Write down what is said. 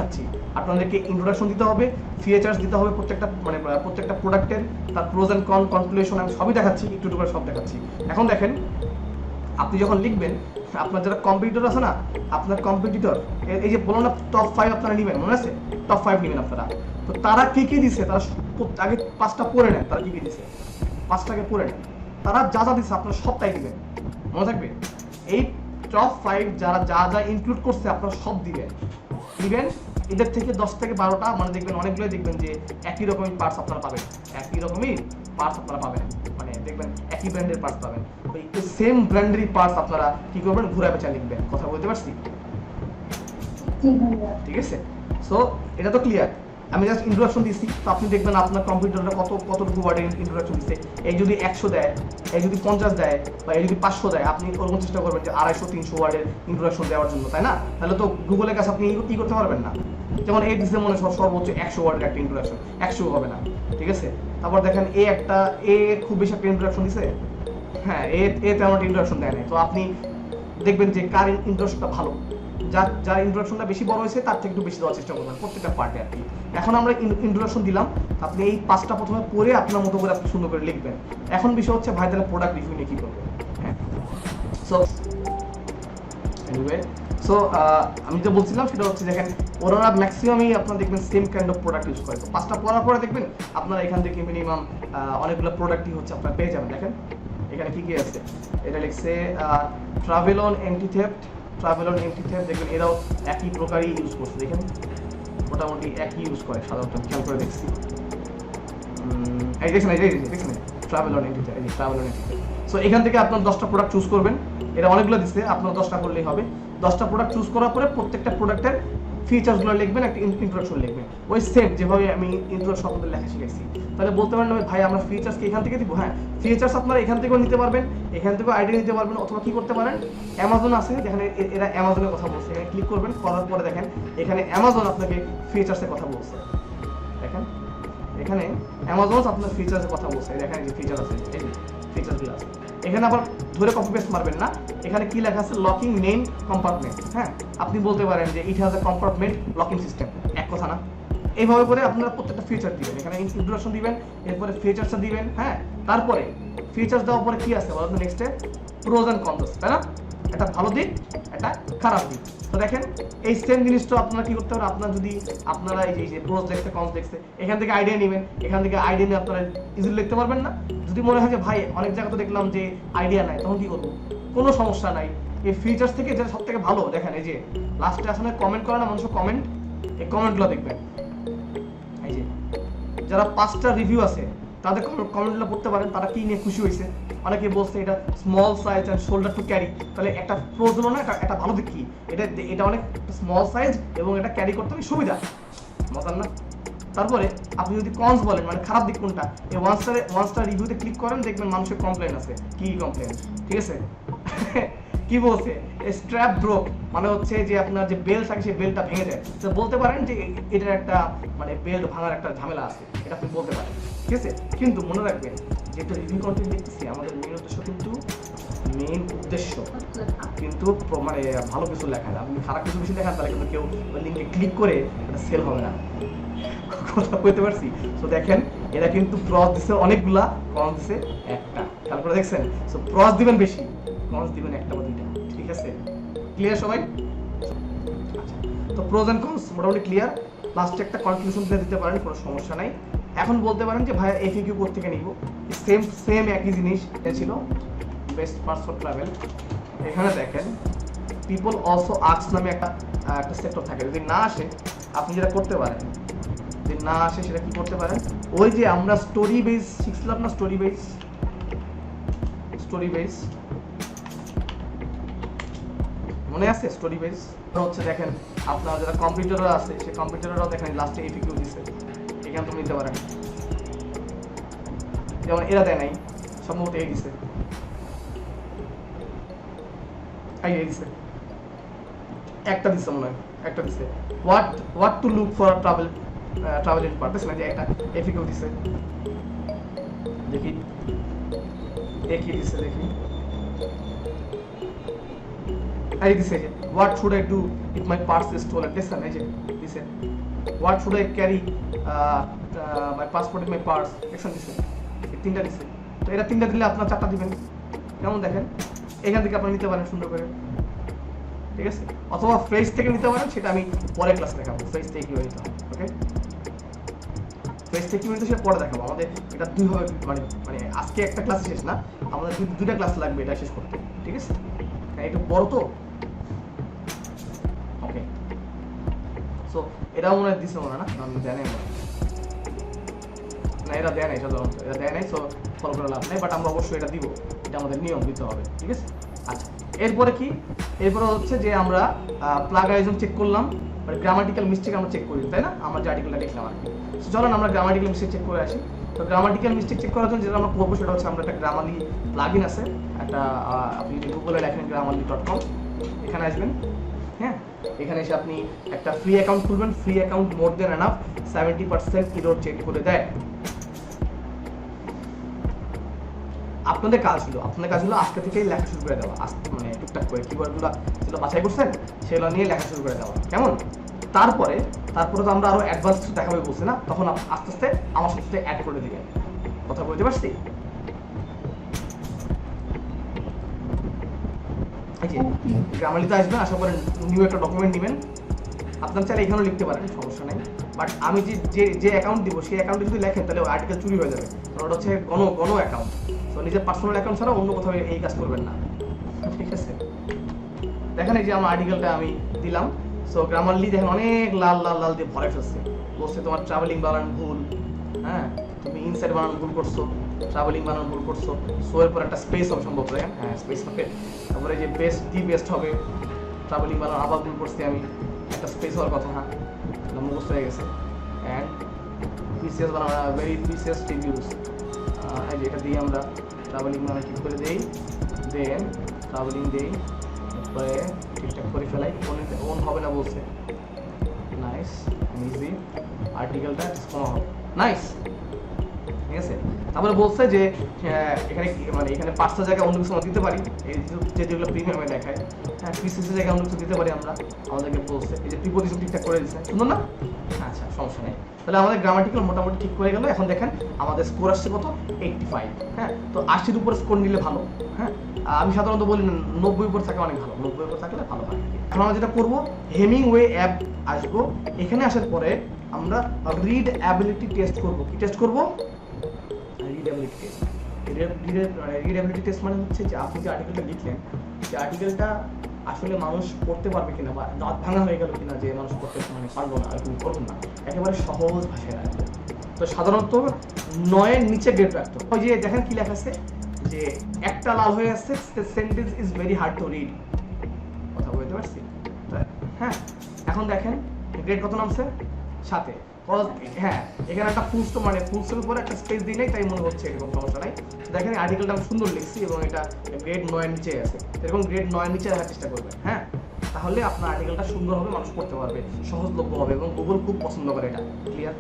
দেখাচ্ছি। আপনাদেরকে ইন্ট্রোডাকশন দিতে হবে, ফিচার্স দিতে হবে প্রত্যেকটা প্রোডাক্টের, তার প্রোজ অ্যান্ড কন, কনক্লুশন আমি সবই দেখাচ্ছি, একটু একটু করে সব দেখাচ্ছি। এখন দেখেন, আপনি যখন লিখবেন, আপনার যারা কম্পিটিটর আছে না, আপনার কম্পিটিটর এই যে বললাম না টপ 5 আপনারা নেবেন, মনে আছে টপ 5 নেবেন আপনারা, তো তারা কি দিছে, তারা আগে 5টা পড়ে নেন, তারা কি দিছে 5টাকে পড়ে নেন, তারা যা যা দিছে আপনারা সবটাই দিবেন, মনে থাকবে। এই টপ 5 যারা যা যা ইনক্লুড করছে আপনারা সব দিবেন। এদের থেকে 10 থেকে 12টা মানে দেখবেন অনেকগুলোই দেখবেন যে একই রকমই পার্টস আপনারা পাবেন, একই রকমই পার্টস আপনারা পাবেন, মানে দেখবেন একই ব্র্যান্ডের পার্টস পাবেন। ওই সেম ব্র্যান্ডেরই পার্টস আপনারা কি করবেন, ঘুরে পেঁচা লিখবেন। কথা বলতে পারছি? ঠিক আছে, সো এটা তো ক্লিয়ার। আমি জাস্ট ইন্ট্রোডাকশন দিচ্ছি, তো আপনি দেখবেন আপনার কম্পিউটারটা কতটুকু ওয়ার্ডের ইন্ট্রোডাকশন দিচ্ছে। এই যদি 100 দেয়, এই যদি 50 দেয়, বা এই যদি 500 দেয়, আপনি ওরকম চেষ্টা করবেন যে 250-300 ওয়ার্ডের ইন্ট্রোডাকশন দেওয়ার জন্য, তাই না? তাহলে তো গুগলের কাছে আপনি কি করতে পারবেন না। যেমন এই দিচ্ছে মনে সর্বোচ্চ 100 ওয়ার্ডের একটা ইন্ট্রোডাকশন, 100 হবে না, ঠিক আছে। তারপর দেখেন এ খুব বেশি একটা ইন্ট্রোডাকশন দিছে, হ্যাঁ এ তেমন একটা ইন্ট্রোডাকশন দেয় নাই। তো আপনি দেখবেন যে কার ইন্ট্রোডাকশনটা ভালো, যার ইন্ট্রোডাকশনটা বেশি বড় হয়েছে তার থেকে একটু বেশি দেওয়ার চেষ্টা করবেন প্রত্যেকটা পার্টে আর কি। এখন আমরা ইন্ট্রোডাকশন দিলাম, আপনি এই 5টা প্রথমে পড়ে আপনার মতো করে আপনি সুন্দর করে লিখবেন। এখন বিষয় হচ্ছে ভাই তাহলে প্রোডাক্ট রিভিউ নিয়ে কি করবেন। হ্যাঁ, সো আমি যে বলছিলাম সেটা হচ্ছে দেখেন ওরা ম্যাক্সিমামই আপনারা দেখবেন same kind of product use করে। তো 5টা পড়ার পরে দেখবেন আপনারা এখান থেকে মিনিমাম অনেকগুলো প্রোডাক্টই হচ্ছে আপনারা পেয়ে যাবেন। দেখেন এখানে কি আছে, এটা লিখছে ট্রাভেল অন অ্যান্টি থেফট, দেখবেন এরাও একই প্রকারই ইউজ করছে, দেখেন মোটামুটি একই ইউজ করে সাধারণত, খেয়াল করে দেখছি। এই দেখছেন travel on anti theft. So এখান থেকে আপনার 10টা প্রোডাক্ট চুজ করবেন, এটা অনেকগুলো দিচ্ছে, আপনার 10টা করলেই হবে। 10টা প্রোডাক্ট চুজ করার পরে প্রত্যেকটা প্রোডাক্টের ফিচার্সগুলো লিখবেন, একটা ইন্ট্রোডাকশন লিখবেন, ওই সেম যেভাবে আমি ইন্ট্রোডাকশন আপনাদের লেখা শিখেছি। তাহলে বলতে পারেন ভাই আমরা ফিচার্স কি এখান থেকে দিব? হ্যাঁ, ফিচার্স আপনারা এখান থেকেও নিতে পারবেন, এখান থেকেও আইডিয়া নিতে পারবেন, অথবা কি করতে পারেন, অ্যামাজন আছে, যেখানে এরা অ্যামাজনের কথা বলছে, এখানে ক্লিক করবেন, করার পরে দেখেন এখানে অ্যামাজন আপনাকে ফিচার্সের কথা বলছে। দেখেন এখানে অ্যামাজন আপনার ফিচার্সের কথা বলছে, দেখেন যে ফিচার আছে, এই ফিচারগুলো আছে। এখানে আবার ধরে কপি পেস্ট মারবেন না, এখানে কি লেখা আছে, লকিং মেইন কম্পার্টমেন্ট। হ্যাঁ, আপনি বলতে পারেন যে it has a compartment locking system, এক কথা না? এইভাবে করে আপনারা প্রত্যেকটা ফিচার দিবেন, এখানে ইন্ট্রোডাকশন দিবেন, এরপরে ফিচার্সটা দিবেন। হ্যাঁ, তারপরে ফিচার্স দেওয়ার পরে কি আছে বলতো, নেক্সটে প্রোজ অ্যান্ড কনস, তাই না? একটা ভালো দিক, একটা খারাপ দিক। তো দেখেন এই সেম জিনিসটা আপনারা কি করতে পারেন, আপনারা যদি আপনারা এই যে প্রোজ দেখতে কনস দেখতে, এখান থেকে আইডিয়া নেবেন, এখান থেকে আইডিয়া নিয়ে আপনারা ইজিলি লিখতে পারবেন না? যদি মনে হয় যে ভাই অনেক জায়গা তো দেখলাম যে আইডিয়া নাই, তখন কি করবো? কোনো সমস্যা নাই, এই ফিচার্স থেকে যেটা সব থেকে ভালো, দেখেন এই যে লাস্টে আসলে কমেন্ট করে না মানুষ, কমেন্ট, এই কমেন্টগুলো দেখবেন, এই যে যারা 5টা রিভিউ আছে তাদের কমেন্টগুলো পড়তে পারেন, তারা কি নিয়ে খুশি হয়েছে। অনেকে বলছে এটা small size and shoulder to carry, তাহলে একটা প্রোজ হলো না, এটা ভালো দিক কি, এটা অনেক স্মল সাইজ এবং এটা ক্যারি করতে অনেক সুবিধা, মজার না? তারপরে আপনি যদি কনস বলেন, মানে খারাপ দিক কোনটা, এই ওয়ান স্টার রিভিউতে ক্লিক করেন, দেখবেন মানুষের কমপ্লেন আছে। কি কমপ্লেন? ঠিক আছে কি বলছে, স্ট্র্যাপ ব্রোক, মানে হচ্ছে যে আপনার যে বেল্ট থাকে সেই বেল্টটা ভেঙে যায়। তো বলতে পারেন যে এটার একটা মানে বেল্ট ভাঙার একটা ঝামেলা আছে, এটা আপনি বলতে পারেন, ঠিক আছে। কিন্তু মনে রাখবেন যেহেতু রিভিউ কন্টেন্ট দেখতেছি, আমাদের মেইন উদ্দেশ্য কিন্তু মানে ভালো কিছু লেখা না। আপনি খারাপ কিছু বেশি লেখান তাহলে কিন্তু কেউ ওই লিঙ্কে ক্লিক করে এটা সেল হবে না, কথা বলতে পারছি। তো দেখেন এরা কিন্তু প্রস দিছে অনেকগুলা, কনস দিছে একটা, তারপরে দেখছেন। সো প্রস দিবেন বেশি, কনস দিবেন একটা বা দুইটা, ঠিক আছে? ক্লিয়ার সবাই? আচ্ছা, তো প্রোজ এন্ড কনস মোটামুটি ক্লিয়ার। লাস্টে একটা কনক্লুশন দিতে পারেন, কোনো সমস্যা নাই। এখন বলতে পারেন যে ভাইয়া এফএকিউ কোথা থেকে নিব? সেম একই জিনিস ছিল, বেস্ট পার্টস ফর ট্রাভেল। এখানে দেখেন পিপল অলসো আস্ক নামে একটা সেক্টর থাকে, যদি না আসে আপনি যেটা করতে পারেন, যদি না আসে সেটা কি করতে পারেন, ওই যে আমরা স্টোরি বেস শিখছিলাম না, স্টোরি বেস মনে আছে? স্টোরি বেস হচ্ছে দেখেন আপনার যারা কম্পিউটার আছে সেই কম্পিউটাররাও দেখেন লাস্টে এফএকিউ দিচ্ছে, এখানে তুমি নিতে পারেন। যেমন এরা দেয় নাই, সম্ভবত এই দিছে, একটা দিছে মনে হয়, একটা দিছে what to look for travel in part, না যে একটা এফএকিউ দিছে। দেখি একই দিছে, দেখি এই দিছে যে what should I do if my purse is stolen, listen এই যে দিছে what should I carry my passport in my purse, action দিছে, এই তিনটা দিছে। তো এটা তিনটা দিলে আপনার চারটা দিবেন, কেমন দেখেন এখান থেকে আপনি নিতে পারেন সুন্দর করে, ঠিক আছে, অথবা ফ্রেজ থেকে নিতে পারেন, সেটা আমি পরে ক্লাসে দেখাবো ফ্রেজ থেকে কিভাবে নিতে হবে। ওকে, ফ্রেজ থেকে কিভাবে নিতে সেটা পরে দেখাবো। আমাদের এটা দুইভাবে মানে আজকে একটা ক্লাস শেষ না, আমাদের দুইটা ক্লাস লাগবে এটা শেষ করতে, ঠিক আছে, একটু বড় তো। ওকে, সো এটাও মনে হয় দিছে মনে হয় না, আমি জানি না, এটা দেয় নাই, সাধারণত এটা দেয় নাই, সো ফলো করে লাভ নেই, বাট আমরা অবশ্যই এটা দিব, এটা আমাদের নিয়ম দিতে হবে, ঠিক আছে। আচ্ছা, এরপরে কি, এরপরে হচ্ছে যে আমরা প্লাগারিজম চেক করলাম, মানে গ্রামাটিক্যাল মিস্টেক আমরা চেক করি, তাই না, আমরা যে আর্টিকেলটা দেখলাম আর কি। সো চলেন আমরা গ্রামাটিক্যাল মিস্টেক চেক করে আসি। তো গ্রামাটিক্যাল মিস্টেক চেক করার জন্য যেটা আমরা করবো সেটা হচ্ছে আমরা একটা গ্রামারলি প্লাগইন আছে, একটা আপনি যদি গুগলে লেখেন grammarly.com, এখানে আসবেন, হ্যাঁ, এখানে এসে আপনি একটা ফ্রি অ্যাকাউন্ট খুলবেন। ফ্রি অ্যাকাউন্ট মোর দেন এনাফ, 70% এরর চেক করে দেয়। আপনাদের কাজ হলো আজকে থেকেই লেখা শুরু করে দেওয়া, মানে টুকটাক করে কিওয়ার্ডগুলো যেগুলো বাছাই করছেন সেগুলো নিয়ে লেখা শুরু করে দেওয়া, কেমন। তারপরে তো আমরা আরো অ্যাডভান্স কিছু দেখাবে বলছি না, তখন আস্তে আস্তে আমার সাথে অ্যাড করে দিবেন, কথা বলতে পারছি। এই যে গ্রামারলিতে আসবেন, আসার পরে নিউ একটা ডকুমেন্ট নেবেন, আপনার চাইলে এখানেও লিখতে পারেন, সমস্যা নেই, বাট আমি যে অ্যাকাউন্ট দিব সেই অ্যাকাউন্টে যদি লেখেন তাহলে আর্টিকেল চুরি হয়ে যাবে, কারণ ওটা হচ্ছে গণ অ্যাকাউন্ট। তো নিজের পার্সোনাল অ্যাকাউন্ট ছাড়া অন্য কোথাও এই কাজ করবেন না, ঠিক আছে। দেখেন এই যে আমার আর্টিকেলটা আমি দিলাম, সো গ্রামারলি দেখেন অনেক লাল লাল লাল দিয়ে ভরে ফেলছে, বলছে তোমার ট্রাভেলিং বানান ভুল, হ্যাঁ তুমি ইনসাইড বানান ভুল করছো, ট্রাভেলিং বানান ভুল করছো, সো এর পর একটা স্পেস হবে সম্ভব, দেখেন হ্যাঁ স্পেস হবে, তারপরে যে বেস্ট হবে, ট্রাভেলিং বানান আবার ভুল করছি আমি, একটা স্পেস হওয়ার কথা, হ্যাঁ মুখস্থ হয়ে গেছে। অ্যান্ড পিসিএস বানান ভেরি পিসিএস রিভিউস, এই যে এটা দিয়ে আমরা ট্রাভেলিং বানান ঠিক করে দেই, দেন ট্রাভেলিং দেই, তারপরে ঠিকঠাক করে ফেলাই, ওন হবে না বলছে, নাইস ইজি, আর্টিকেলটা কমা হবে, নাইস, ঠিক আছে। তারপরে বলছে যে এখানে মানে এখানে 5টা জায়গায় অন্য কিছু আমরা দিতে পারি, এই যেগুলো প্রিমিয়ামে দেখায়, হ্যাঁ পিসিসি জায়গায় অন্য কিছু দিতে পারি আমরা, আমাদেরকে বলছে এই যে প্রিপোজিশন ঠিকঠাক করে দিচ্ছে, সুন্দর না, আচ্ছা সমস্যা নেই। তাহলে আমাদের গ্রামাটিক্যাল মোটামুটি ঠিক করে গেল। এখন দেখেন আমাদের স্কোর আসছে কত, 85, হ্যাঁ, তো 80-র উপরে স্কোর নিলে ভালো, হ্যাঁ, আমি সাধারণত বলি 90 উপর থাকে অনেক ভালো, 90 উপর থাকলে ভালো হয়। এখন আমরা যেটা করবো, হেমিংওয়ে অ্যাপ আসবো, এখানে আসার পরে আমরা রিড অ্যাবিলিটি টেস্ট করবো। কি টেস্ট করবো? Readability test. রিডেবিলিটি টেস্ট মানে হচ্ছে যে আপনি যে আর্টিকেলটা লিখলেন, যে আর্টিকেলটা আসলে মানুষ পড়তে পারবে কিনা, বা দাঁত ভাঙা হয়ে গেল কিনা যে মানুষ পড়তে মানে পারবো না, আর তুমি করবো না, একেবারে সহজ ভাষায় রাখবো। তো সাধারণত 9-এর নিচে গ্রেড রাখতো। ওই যে দেখেন কি লেখা আছে, যে একটা লাল হয়ে আসছে, sentence is very hard to read, কথা বলতে পারছি, হ্যাঁ। এখন দেখেন গ্রেড কত নামছে, 7-এ। হ্যাঁ, এখানে একটা ফুল স্টপ মানে ফুল স্টপের উপরে একটা স্পেস দিই নাই, তাই মনে হচ্ছে এরকম, সমস্যা নাই। দেখেন আর্টিকেলটা আমি সুন্দর লিখছি এবং এটা গ্রেড 9-এর নিচে আছে, এরকম গ্রেড 9-এর নিচে রাখার চেষ্টা করবেন, হ্যাঁ, তাহলে আপনার আর্টিকেলটা সুন্দর হবে, মানুষ পড়তে পারবে, সহজলভ্য হবে এবং গুগল খুব পছন্দ করে এটা, ক্লিয়ার।